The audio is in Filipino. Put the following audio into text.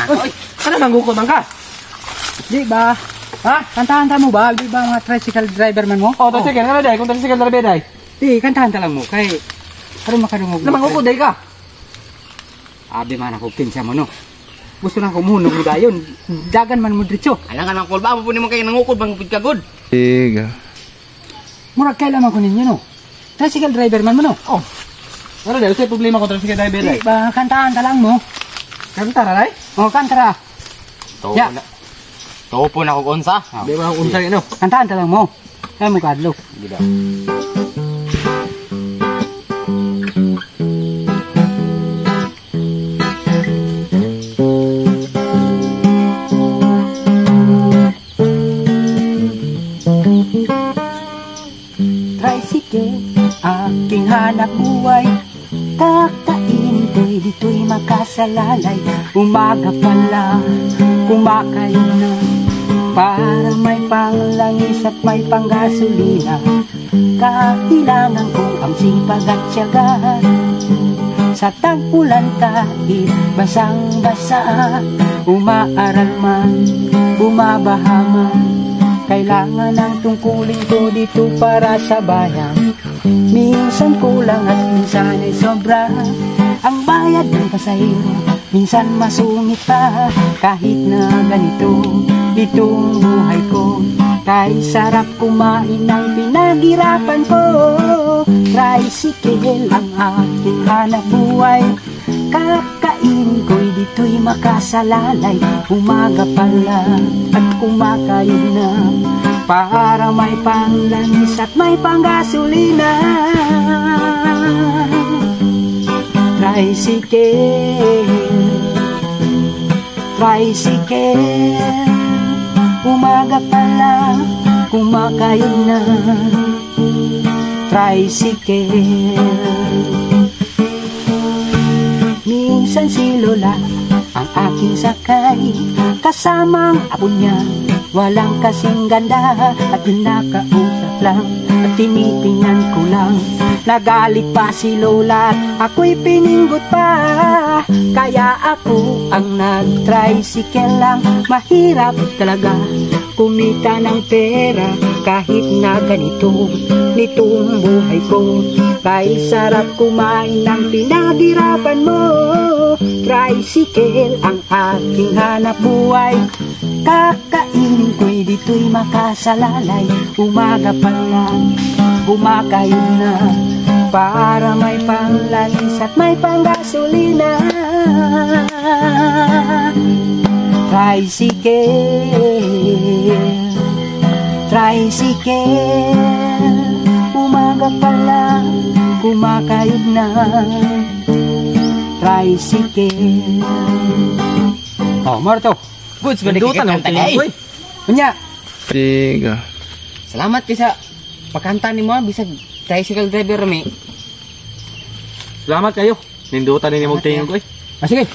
Oy, ano manggukod man ka? Di ba? Ha? Kantahan mo ba? Di ba mga tricycle driver man mo? Oh, tricycle nga na day. Kung tricycle driver day. Di, kantahan lang mo. Kay, parang makadungog. Ano manggukod day ka? Abi man ako kinsa mo no. Gusto na ko munog mo dayon. Dagan man mo diretso. Alang ng kulba mo po naman kayo nangukod bang pagkagod. Tiga. Murag kailangan ko ninyo no. Tricycle driver man mo no. Oh. Ano day? Usay problema ko tricycle driver day. Di ba? Kantahan lang mo. Kanta ra day? Oh, kantara. Ya. Topo na ko unsa. Di ba ang unsa ino? Kantahan lang mo. Kaya mo kadlo. Di ba? Tricycle, aking hanap buhay. Kakainin ko'y dito'y makasalalay. Umaga pa lang, kumakain na. Para may panglangis at may panggasolina. Kailangan ko ang sipag at tiyaga. Sa tag-ulan kahit basang-basa, umaaral man, bumabaha man. Kailangan ang tungkulin ko dito para sa bayan. Minsan kulang at minsan ay sobra. Ang bayad ng pasahero, minsan masungit pa. Kahit na ganito, ditong buhay ko. Kahit sarap kumain ng pinaghirapan ko. Tricycle ang aking hanap buhay. Kakainin ko'y dito'y makasalalay. Umaga pa lang at kumakain na. Para may panglangis at may panggasolina. Tricycle, tricycle. Umaga pa lang, kumakain na. Tricycle. Minsan si Lola ang aking sakay. Kasama ang apo niya, walang kasing ganda. At pinakausap lang at tinitingnan ko lang. Nagalit pa si Lola at ako'y pininggot pa. Kaya ako ang nag-tricycle lang. Mahirap talaga kumita ng pera. Kahit na ganito, nitong buhay ko. Kahit sarap kumain ng pinaghirapan mo. Tricycle ang aking hanap buhay. Kakainin ko'y dito'y makasalalay. Umaga pa lang, kumakain na. Para may panglangis at may panggasolina. Tricycle, tricycle. Umaga pa lang, kumakain na. Tricycle. Oh, Marto. Goods ba nakikanta kay? Unya. Tiga. Salamat kisa pakanta ni mo bisag tricycle driver mi. Salamat kayo. Nindutan ni mo tingin ko eh. Sige.